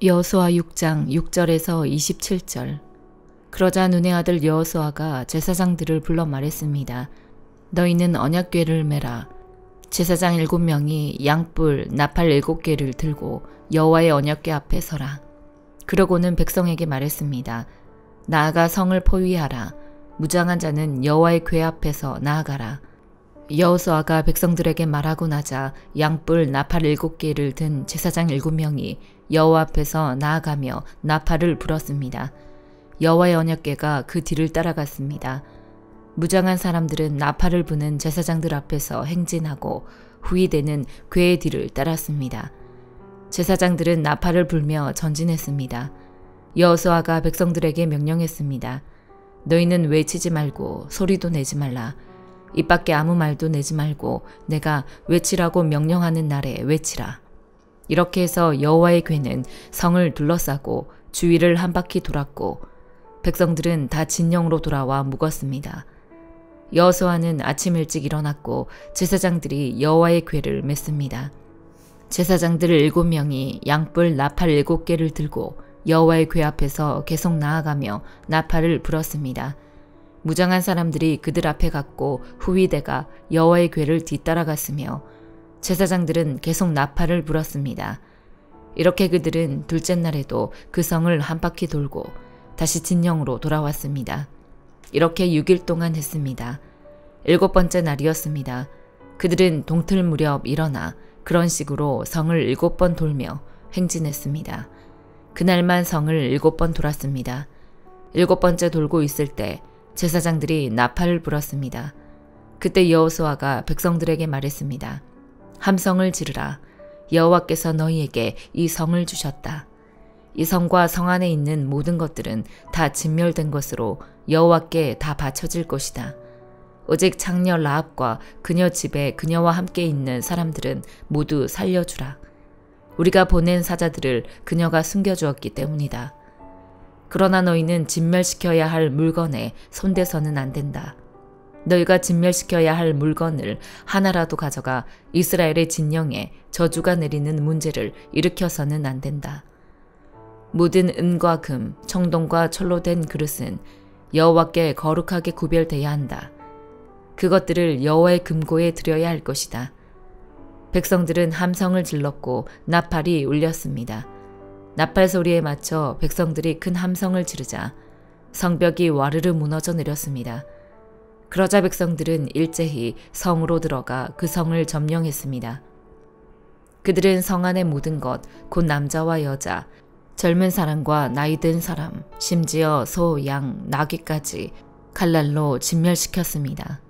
여호수아 6장 6절에서 27절. 그러자 눈의 아들 여호수아가 제사장들을 불러 말했습니다. 너희는 언약궤를 메라. 제사장 7명이 양뿔, 나팔 7개를 들고 여호와의 언약궤 앞에 서라. 그러고는 백성에게 말했습니다. 나아가 성을 포위하라. 무장한 자는 여호와의 궤 앞에서 나아가라. 여호수아가 백성들에게 말하고 나자 양뿔 나팔 7개를 든 제사장 7명이 여호와 앞에서 나아가며 나팔을 불었습니다. 여호와의 언약궤가 그 뒤를 따라갔습니다. 무장한 사람들은 나팔을 부는 제사장들 앞에서 행진하고 후위대는 궤의 뒤를 따랐습니다. 제사장들은 나팔을 불며 전진했습니다. 여호수아가 백성들에게 명령했습니다. 너희는 외치지 말고 소리도 내지 말라. 입 밖에 아무 말도 내지 말고 내가 외치라고 명령하는 날에 외치라. 이렇게 해서 여호와의 궤는 성을 둘러싸고 주위를 한 바퀴 돌았고 백성들은 다 진영으로 돌아와 묵었습니다. 여호수아는 아침 일찍 일어났고 제사장들이 여호와의 궤를 맸습니다. 제사장들 7명이 양뿔 나팔 7개를 들고 여호와의 궤 앞에서 계속 나아가며 나팔을 불었습니다. 무장한 사람들이 그들 앞에 갔고 후위대가 여호와의 궤를 뒤따라갔으며 제사장들은 계속 나팔을 불었습니다. 이렇게 그들은 둘째 날에도 그 성을 한 바퀴 돌고 다시 진영으로 돌아왔습니다. 이렇게 6일 동안 했습니다. 7번째 날이었습니다. 그들은 동틀 무렵 일어나 그런 식으로 성을 7번 돌며 행진했습니다. 그날만 성을 7번 돌았습니다. 7번째 돌고 있을 때 제사장들이 나팔을 불었습니다. 그때 여호수아가 백성들에게 말했습니다. 함성을 지르라. 여호와께서 너희에게 이 성을 주셨다. 이 성과 성 안에 있는 모든 것들은 다 진멸된 것으로 여호와께 다 바쳐질 것이다. 오직 창녀 라합과 그녀 집에 그녀와 함께 있는 사람들은 모두 살려주라. 우리가 보낸 사자들을 그녀가 숨겨주었기 때문이다. 그러나 너희는 진멸시켜야 할 물건에 손대서는 안 된다. 너희가 진멸시켜야 할 물건을 하나라도 가져가 이스라엘의 진영에 저주가 내리는 문제를 일으켜서는 안 된다. 모든 은과 금, 청동과 철로 된 그릇은 여호와께 거룩하게 구별돼야 한다. 그것들을 여호와의 금고에 드려야 할 것이다. 백성들은 함성을 질렀고 나팔이 울렸습니다. 나팔 소리에 맞춰 백성들이 큰 함성을 지르자 성벽이 와르르 무너져 내렸습니다. 그러자 백성들은 일제히 성으로 들어가 그 성을 점령했습니다. 그들은 성 안의 모든 것, 곧 남자와 여자, 젊은 사람과 나이 든 사람, 심지어 소, 양, 나귀까지 칼날로 진멸시켰습니다.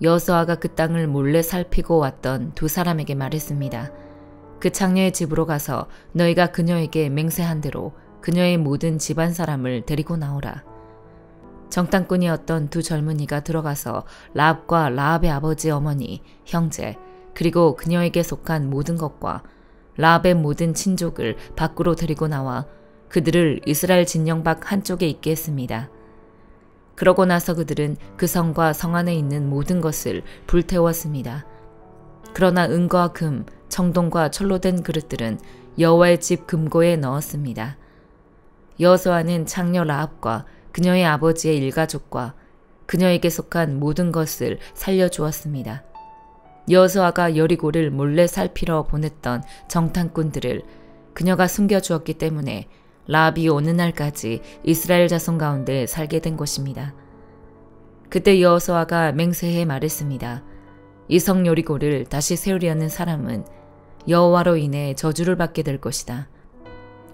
여호수아가 그 땅을 몰래 살피고 왔던 두 사람에게 말했습니다. 그 창녀의 집으로 가서 너희가 그녀에게 맹세한 대로 그녀의 모든 집안 사람을 데리고 나오라. 정탐꾼이었던 두 젊은이가 들어가서 라합과 라합의 아버지 어머니, 형제, 그리고 그녀에게 속한 모든 것과 라합의 모든 친족을 밖으로 데리고 나와 그들을 이스라엘 진영 밖 한쪽에 있게 했습니다. 그러고 나서 그들은 그 성과 성 안에 있는 모든 것을 불태웠습니다. 그러나 은과 금, 청동과 철로 된 그릇들은 여호와의 집 금고에 넣었습니다. 여호수아는 창녀 라합과 그녀의 아버지의 일가족과 그녀에게 속한 모든 것을 살려주었습니다. 여호수아가 여리고를 몰래 살피러 보냈던 정탐꾼들을 그녀가 숨겨주었기 때문에 라합이 오는 날까지 이스라엘 자손 가운데 살게 된 것입니다. 그때 여호수아가 맹세해 말했습니다. 이 성 여리고를 다시 세우려는 사람은 여호와로 인해 저주를 받게 될 것이다.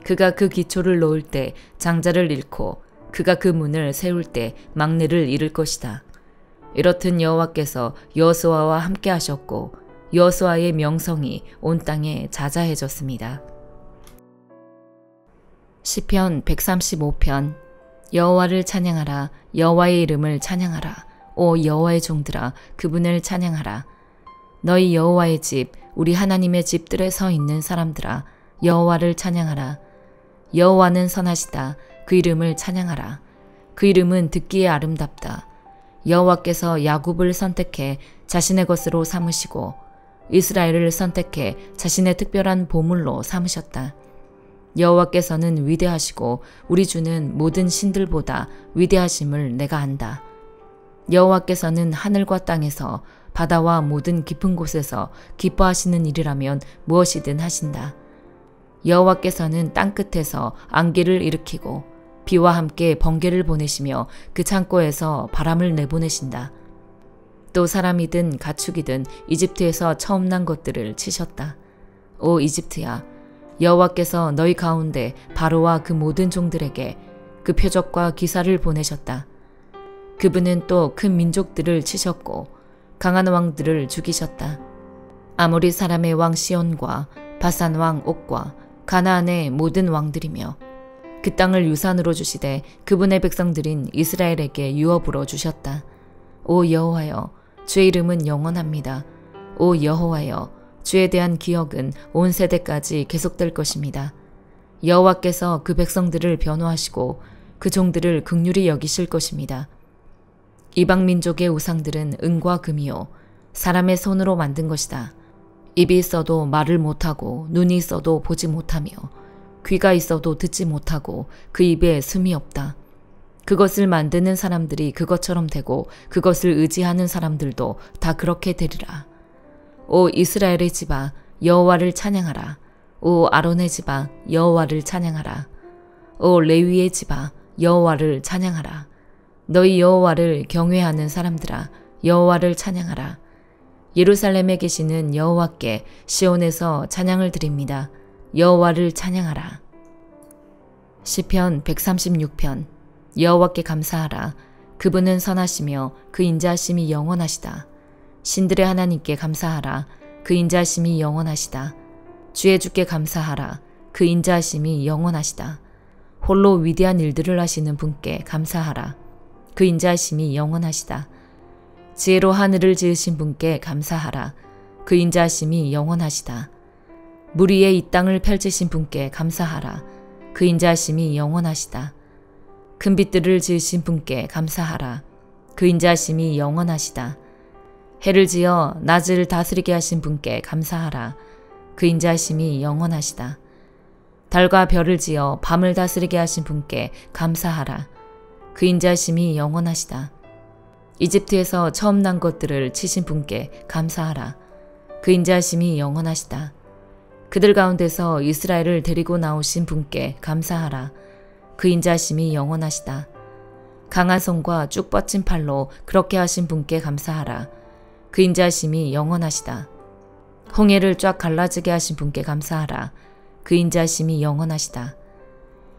그가 그 기초를 놓을 때 장자를 잃고 그가 그 문을 세울 때 막내를 잃을 것이다. 이렇듯 여호와께서 여호수아와 함께 하셨고 여호수아의 명성이 온 땅에 자자해졌습니다. 시편 135편. 여호와를 찬양하라. 여호와의 이름을 찬양하라. 오 여호와의 종들아 그분을 찬양하라. 너희 여호와의 집 우리 하나님의 집들에 서 있는 사람들아 여호와를 찬양하라. 여호와는 선하시다. 그 이름을 찬양하라. 그 이름은 듣기에 아름답다. 여호와께서 야곱을 선택해 자신의 것으로 삼으시고 이스라엘을 선택해 자신의 특별한 보물로 삼으셨다. 여호와께서는 위대하시고 우리 주는 모든 신들보다 위대하심을 내가 안다. 여호와께서는 하늘과 땅에서 바다와 모든 깊은 곳에서 기뻐하시는 일이라면 무엇이든 하신다. 여호와께서는 땅끝에서 안개를 일으키고 비와 함께 번개를 보내시며 그 창고에서 바람을 내보내신다. 또 사람이든 가축이든 이집트에서 처음 난 것들을 치셨다. 오 이집트야, 여호와께서 너희 가운데 바로와 그 모든 종들에게 그 표적과 기사를 보내셨다. 그분은 또 큰 민족들을 치셨고 강한 왕들을 죽이셨다. 아모리 사람의 왕 시온과 바산 왕 옥과 가나안의 모든 왕들이며 그 땅을 유산으로 주시되 그분의 백성들인 이스라엘에게 유업으로 주셨다. 오 여호와여, 주의 이름은 영원합니다. 오 여호와여, 주에 대한 기억은 온 세대까지 계속될 것입니다. 여호와께서 그 백성들을 변호하시고 그 종들을 긍휼히 여기실 것입니다. 이방 민족의 우상들은 은과 금이요 사람의 손으로 만든 것이다. 입이 있어도 말을 못하고 눈이 있어도 보지 못하며 귀가 있어도 듣지 못하고 그 입에 숨이 없다. 그것을 만드는 사람들이 그것처럼 되고 그것을 의지하는 사람들도 다 그렇게 되리라. 오 이스라엘의 집아, 여호와를 찬양하라. 오 아론의 집아, 여호와를 찬양하라. 오 레위의 집아, 여호와를 찬양하라. 너희 여호와를 경외하는 사람들아, 여호와를 찬양하라. 예루살렘에 계시는 여호와께 시온에서 찬양을 드립니다. 여호와를 찬양하라. 시편 136편. 여호와께 감사하라. 그분은 선하시며 그 인자하심이 영원하시다. 신들의 하나님께 감사하라. 그 인자하심이 영원하시다. 주의 주께 감사하라. 그 인자하심이 영원하시다. 홀로 위대한 일들을 하시는 분께 감사하라. 그 인자하심이 영원하시다. 지혜로 하늘을 지으신 분께 감사하라. 그 인자하심이 영원하시다. 물 위에 이 땅을 펼치신 분께 감사하라. 그 인자하심이 영원하시다. 큰 빛들을 지으신 분께 감사하라. 그 인자하심이 영원하시다. 해를 지어 낮을 다스리게 하신 분께 감사하라. 그 인자하심이 영원하시다. 달과 별을 지어 밤을 다스리게 하신 분께 감사하라. 그 인자하심이 영원하시다. 이집트에서 처음 난 것들을 치신 분께 감사하라. 그 인자하심이 영원하시다. 그들 가운데서 이스라엘을 데리고 나오신 분께 감사하라. 그 인자하심이 영원하시다. 강한 손과 쭉 뻗친 팔로 그렇게 하신 분께 감사하라. 그 인자하심이 영원하시다. 홍해를 쫙 갈라지게 하신 분께 감사하라. 그 인자하심이 영원하시다.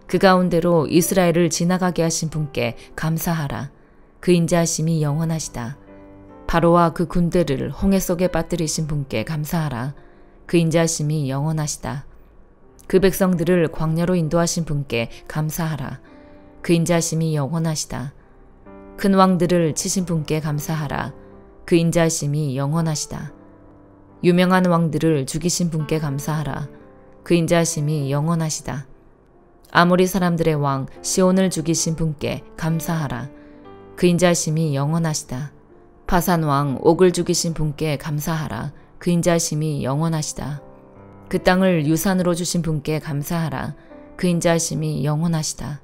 그 가운데로 이스라엘을 지나가게 하신 분께 감사하라. 그 인자하심이 영원하시다. 바로와 그 군대를 홍해 속에 빠뜨리신 분께 감사하라. 그 인자하심이 영원하시다. 그 백성들을 광야로 인도하신 분께 감사하라. 그 인자하심이 영원하시다. 큰 왕들을 치신 분께 감사하라. 그 인자하심이 영원하시다. 유명한 왕들을 죽이신 분께 감사하라. 그 인자하심이 영원하시다. 아모리 사람들의 왕 시온을 죽이신 분께 감사하라. 그 인자하심이 영원하시다. 바산 왕 옥을 죽이신 분께 감사하라. 그 인자하심이 영원하시다. 그 땅을 유산으로 주신 분께 감사하라. 그 인자하심이 영원하시다.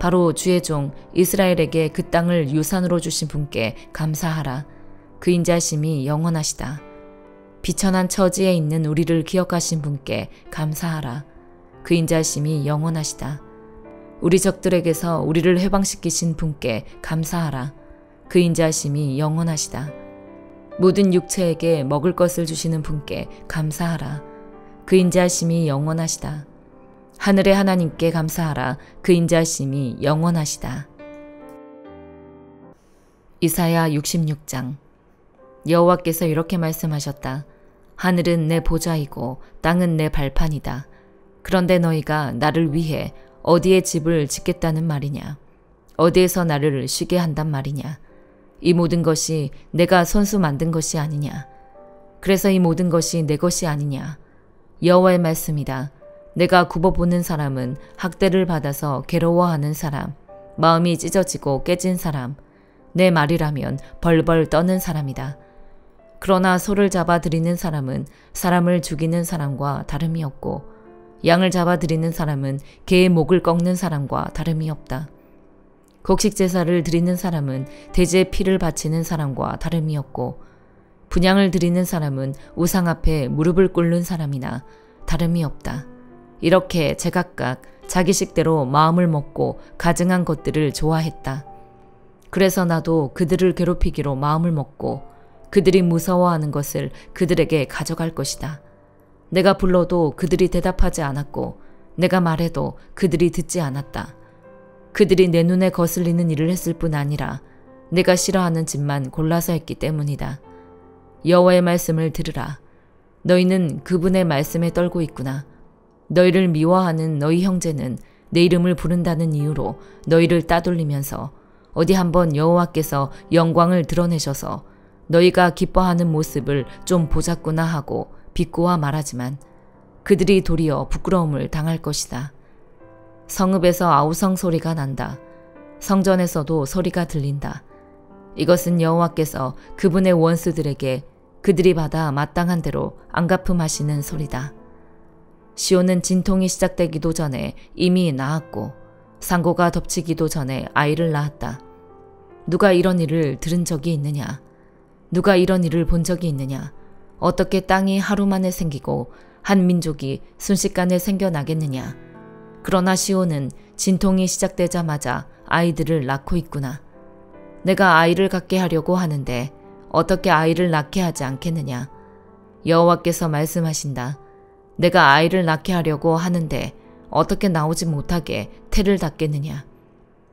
바로 주의 종 이스라엘에게 그 땅을 유산으로 주신 분께 감사하라. 그 인자하심이 영원하시다. 비천한 처지에 있는 우리를 기억하신 분께 감사하라. 그 인자하심이 영원하시다. 우리 적들에게서 우리를 해방시키신 분께 감사하라. 그 인자하심이 영원하시다. 모든 육체에게 먹을 것을 주시는 분께 감사하라. 그 인자하심이 영원하시다. 하늘의 하나님께 감사하라. 그 인자하심이 영원하시다. 이사야 66장. 여호와께서 이렇게 말씀하셨다. 하늘은 내 보좌이고 땅은 내 발판이다. 그런데 너희가 나를 위해 어디에 집을 짓겠다는 말이냐? 어디에서 나를 쉬게 한단 말이냐? 이 모든 것이 내가 손수 만든 것이 아니냐? 그래서 이 모든 것이 내 것이 아니냐? 여호와의 말씀이다. 내가 굽어보는 사람은 학대를 받아서 괴로워하는 사람, 마음이 찢어지고 깨진 사람, 내 말이라면 벌벌 떠는 사람이다. 그러나 소를 잡아 들이는 사람은 사람을 죽이는 사람과 다름이 없고 양을 잡아 드리는 사람은 개의 목을 꺾는 사람과 다름이 없다. 곡식 제사를 드리는 사람은 돼지의 피를 바치는 사람과 다름이 없고 분향을 드리는 사람은 우상 앞에 무릎을 꿇는 사람이나 다름이 없다. 이렇게 제각각 자기 식대로 마음을 먹고 가증한 것들을 좋아했다. 그래서 나도 그들을 괴롭히기로 마음을 먹고 그들이 무서워하는 것을 그들에게 가져갈 것이다. 내가 불러도 그들이 대답하지 않았고 내가 말해도 그들이 듣지 않았다. 그들이 내 눈에 거슬리는 일을 했을 뿐 아니라 내가 싫어하는 짓만 골라서 했기 때문이다. 여호와의 말씀을 들으라. 너희는 그분의 말씀에 떨고 있구나. 너희를 미워하는 너희 형제는 내 이름을 부른다는 이유로 너희를 따돌리면서 어디 한번 여호와께서 영광을 드러내셔서 너희가 기뻐하는 모습을 좀 보자꾸나 하고 비꼬아 말하지만 그들이 도리어 부끄러움을 당할 것이다. 성읍에서 아우성 소리가 난다. 성전에서도 소리가 들린다. 이것은 여호와께서 그분의 원수들에게 그들이 받아 마땅한 대로 안갚음하시는 소리다. 시온은 진통이 시작되기도 전에 이미 낳았고 상고가 덮치기도 전에 아이를 낳았다. 누가 이런 일을 들은 적이 있느냐? 누가 이런 일을 본 적이 있느냐? 어떻게 땅이 하루 만에 생기고 한 민족이 순식간에 생겨나겠느냐? 그러나 시온은 진통이 시작되자마자 아이들을 낳고 있구나. 내가 아이를 갖게 하려고 하는데 어떻게 아이를 낳게 하지 않겠느냐? 여호와께서 말씀하신다. 내가 아이를 낳게 하려고 하는데 어떻게 나오지 못하게 태를 닫겠느냐?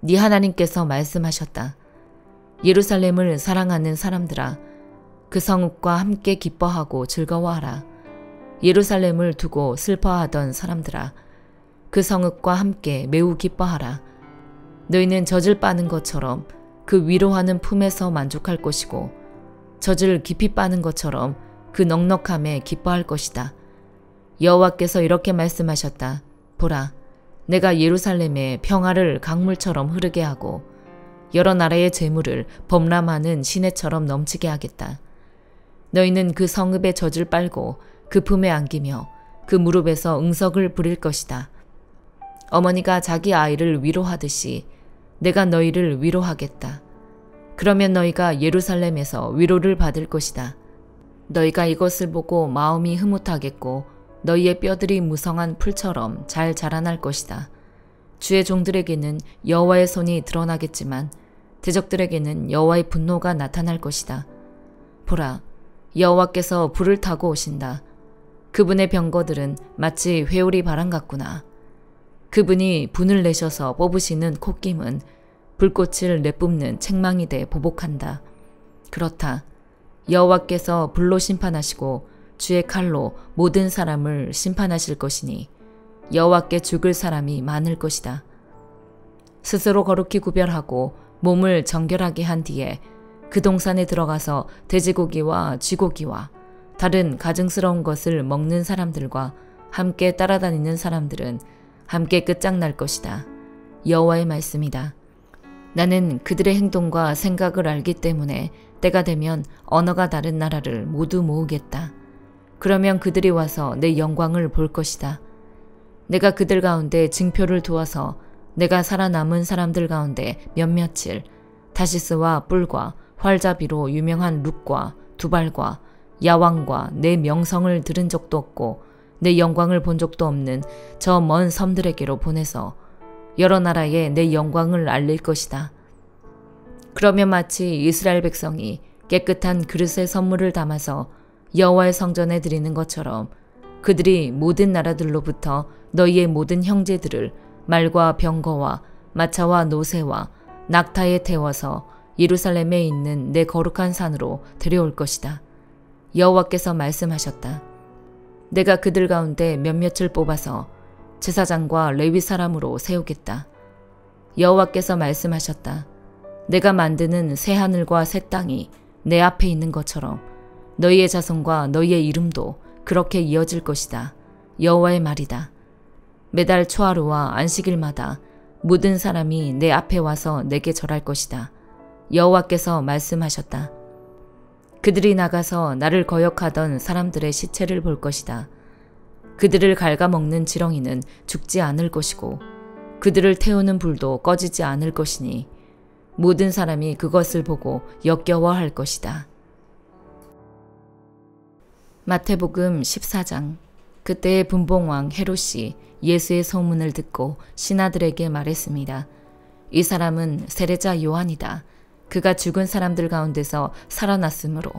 네 하나님께서 말씀하셨다. 예루살렘을 사랑하는 사람들아, 그 성읍과 함께 기뻐하고 즐거워하라. 예루살렘을 두고 슬퍼하던 사람들아, 그 성읍과 함께 매우 기뻐하라. 너희는 젖을 빠는 것처럼 그 위로하는 품에서 만족할 것이고 젖을 깊이 빠는 것처럼 그 넉넉함에 기뻐할 것이다. 여호와께서 이렇게 말씀하셨다. 보라, 내가 예루살렘에 평화를 강물처럼 흐르게 하고 여러 나라의 재물을 범람하는 시내처럼 넘치게 하겠다. 너희는 그 성읍의 젖을 빨고 그 품에 안기며 그 무릎에서 응석을 부릴 것이다. 어머니가 자기 아이를 위로하듯이 내가 너희를 위로하겠다. 그러면 너희가 예루살렘에서 위로를 받을 것이다. 너희가 이것을 보고 마음이 흐뭇하겠고 너희의 뼈들이 무성한 풀처럼 잘 자라날 것이다. 주의 종들에게는 여호와의 손이 드러나겠지만 대적들에게는 여호와의 분노가 나타날 것이다. 보라, 여호와께서 불을 타고 오신다. 그분의 병거들은 마치 회오리 바람 같구나. 그분이 분을 내셔서 뽑으시는 콧김은 불꽃을 내뿜는 책망이 돼 보복한다. 그렇다. 여호와께서 불로 심판하시고 주의 칼로 모든 사람을 심판하실 것이니 여호와께 죽을 사람이 많을 것이다. 스스로 거룩히 구별하고 몸을 정결하게 한 뒤에 그 동산에 들어가서 돼지고기와 쥐고기와 다른 가증스러운 것을 먹는 사람들과 함께 따라다니는 사람들은 함께 끝장날 것이다. 여호와의 말씀이다. 나는 그들의 행동과 생각을 알기 때문에 때가 되면 언어가 다른 나라를 모두 모으겠다. 그러면 그들이 와서 내 영광을 볼 것이다. 내가 그들 가운데 징표를 두어서 내가 살아남은 사람들 가운데 몇몇을 다시스와 뿔과 활자비로 유명한 룩과 두발과 야왕과 내 명성을 들은 적도 없고 내 영광을 본 적도 없는 저 먼 섬들에게로 보내서 여러 나라에 내 영광을 알릴 것이다. 그러면 마치 이스라엘 백성이 깨끗한 그릇에 선물을 담아서 여호와의 성전에 드리는 것처럼 그들이 모든 나라들로부터 너희의 모든 형제들을 말과 병거와 마차와 노새와 낙타에 태워서 예루살렘에 있는 내 거룩한 산으로 데려올 것이다. 여호와께서 말씀하셨다. 내가 그들 가운데 몇몇을 뽑아서 제사장과 레위 사람으로 세우겠다. 여호와께서 말씀하셨다. 내가 만드는 새 하늘과 새 땅이 내 앞에 있는 것처럼 너희의 자손과 너희의 이름도 그렇게 이어질 것이다. 여호와의 말이다. 매달 초하루와 안식일마다 모든 사람이 내 앞에 와서 내게 절할 것이다. 여호와께서 말씀하셨다. 그들이 나가서 나를 거역하던 사람들의 시체를 볼 것이다. 그들을 갉아먹는 지렁이는 죽지 않을 것이고 그들을 태우는 불도 꺼지지 않을 것이니 모든 사람이 그것을 보고 역겨워할 것이다. 마태복음 14장. 그때의 분봉왕 헤롯이 예수의 소문을 듣고 신하들에게 말했습니다. 이 사람은 세례자 요한이다. 그가 죽은 사람들 가운데서 살아났으므로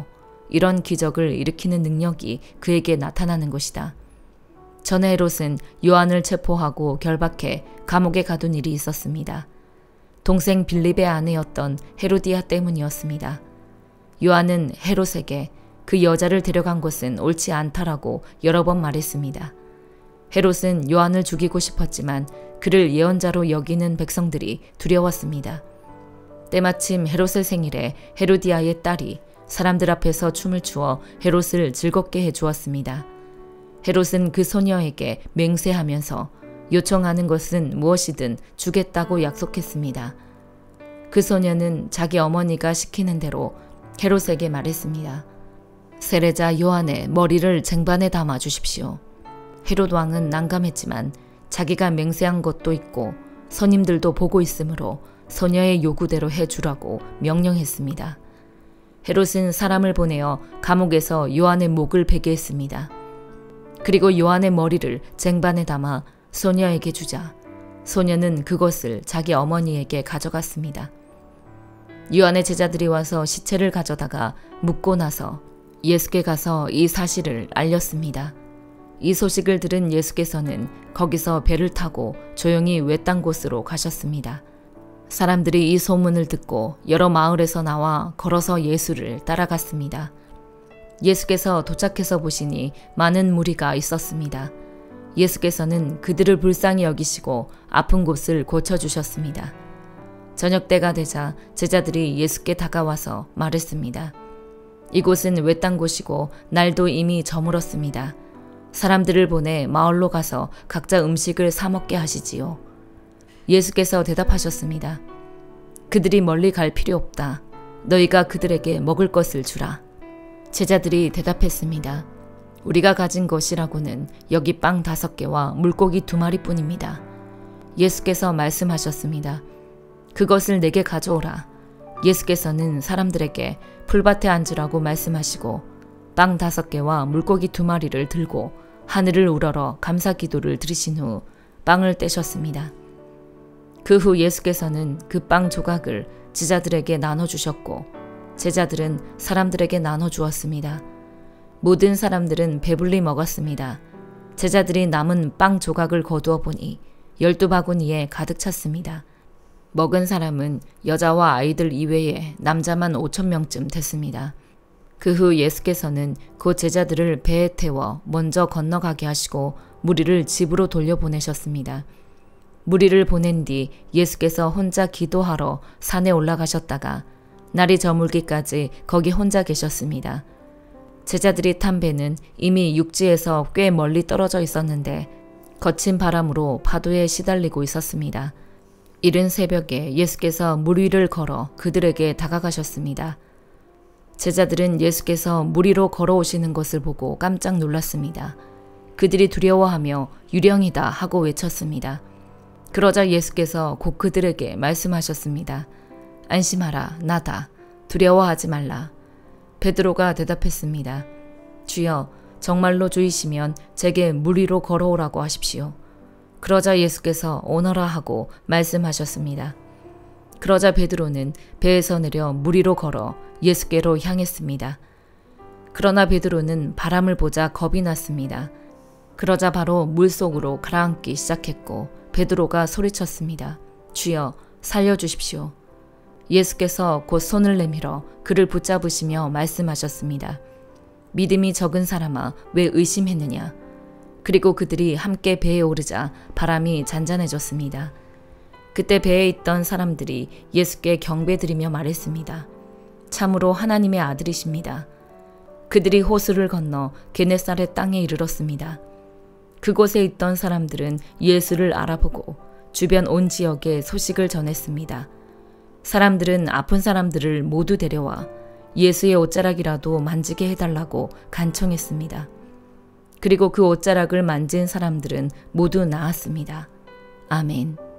이런 기적을 일으키는 능력이 그에게 나타나는 것이다. 전에 헤롯은 요한을 체포하고 결박해 감옥에 가둔 일이 있었습니다. 동생 빌립의 아내였던 헤로디아 때문이었습니다. 요한은 헤롯에게 그 여자를 데려간 것은 옳지 않다라고 여러 번 말했습니다. 헤롯은 요한을 죽이고 싶었지만 그를 예언자로 여기는 백성들이 두려웠습니다. 때마침 헤롯의 생일에 헤로디아의 딸이 사람들 앞에서 춤을 추어 헤롯을 즐겁게 해주었습니다. 헤롯은 그 소녀에게 맹세하면서 요청하는 것은 무엇이든 주겠다고 약속했습니다. 그 소녀는 자기 어머니가 시키는 대로 헤롯에게 말했습니다. 세례자 요한의 머리를 쟁반에 담아 주십시오. 헤롯 왕은 난감했지만 자기가 맹세한 것도 있고 선임들도 보고 있으므로 소녀의 요구대로 해주라고 명령했습니다. 헤롯은 사람을 보내어 감옥에서 요한의 목을 베게 했습니다. 그리고 요한의 머리를 쟁반에 담아 소녀에게 주자 소녀는 그것을 자기 어머니에게 가져갔습니다. 요한의 제자들이 와서 시체를 가져다가 묻고 나서 예수께 가서 이 사실을 알렸습니다. 이 소식을 들은 예수께서는 거기서 배를 타고 조용히 외딴 곳으로 가셨습니다. 사람들이 이 소문을 듣고 여러 마을에서 나와 걸어서 예수를 따라갔습니다. 예수께서 도착해서 보시니 많은 무리가 있었습니다. 예수께서는 그들을 불쌍히 여기시고 아픈 곳을 고쳐주셨습니다. 저녁 때가 되자 제자들이 예수께 다가와서 말했습니다. 이곳은 외딴 곳이고 날도 이미 저물었습니다. 사람들을 보내 마을로 가서 각자 음식을 사 먹게 하시지요. 예수께서 대답하셨습니다. 그들이 멀리 갈 필요 없다. 너희가 그들에게 먹을 것을 주라. 제자들이 대답했습니다. 우리가 가진 것이라고는 여기 빵 5개와 물고기 2마리뿐입니다. 예수께서 말씀하셨습니다. 그것을 내게 가져오라. 예수께서는 사람들에게 풀밭에 앉으라고 말씀하시고 빵 5개와 물고기 2마리를 들고 하늘을 우러러 감사 기도를 드리신 후 빵을 떼셨습니다. 그 후 예수께서는 그 빵 조각을 제자들에게 나눠주셨고 제자들은 사람들에게 나눠주었습니다. 모든 사람들은 배불리 먹었습니다. 제자들이 남은 빵 조각을 거두어 보니 12바구니에 가득 찼습니다. 먹은 사람은 여자와 아이들 이외에 남자만 5,000명쯤 됐습니다. 그 후 예수께서는 그 제자들을 배에 태워 먼저 건너가게 하시고 무리를 집으로 돌려보내셨습니다. 무리를 보낸 뒤 예수께서 혼자 기도하러 산에 올라가셨다가 날이 저물기까지 거기 혼자 계셨습니다. 제자들이 탄 배는 이미 육지에서 꽤 멀리 떨어져 있었는데 거친 바람으로 파도에 시달리고 있었습니다. 이른 새벽에 예수께서 물 위를 걸어 그들에게 다가가셨습니다. 제자들은 예수께서 물 위로 걸어오시는 것을 보고 깜짝 놀랐습니다. 그들이 두려워하며 유령이다 하고 외쳤습니다. 그러자 예수께서 곧 그들에게 말씀하셨습니다. 안심하라, 나다. 두려워하지 말라. 베드로가 대답했습니다. 주여, 정말로 주이시면 제게 물 위로 걸어오라고 하십시오. 그러자 예수께서 오너라 하고 말씀하셨습니다. 그러자 베드로는 배에서 내려 물 위로 걸어 예수께로 향했습니다. 그러나 베드로는 바람을 보자 겁이 났습니다. 그러자 바로 물속으로 가라앉기 시작했고 베드로가 소리쳤습니다. 주여, 살려주십시오. 예수께서 곧 손을 내밀어 그를 붙잡으시며 말씀하셨습니다. 믿음이 적은 사람아, 왜 의심했느냐? 그리고 그들이 함께 배에 오르자 바람이 잔잔해졌습니다. 그때 배에 있던 사람들이 예수께 경배드리며 말했습니다. 참으로 하나님의 아들이십니다. 그들이 호수를 건너 게네사렛 땅에 이르렀습니다. 그곳에 있던 사람들은 예수를 알아보고 주변 온 지역에 소식을 전했습니다. 사람들은 아픈 사람들을 모두 데려와 예수의 옷자락이라도 만지게 해달라고 간청했습니다. 그리고 그 옷자락을 만진 사람들은 모두 나았습니다. 아멘.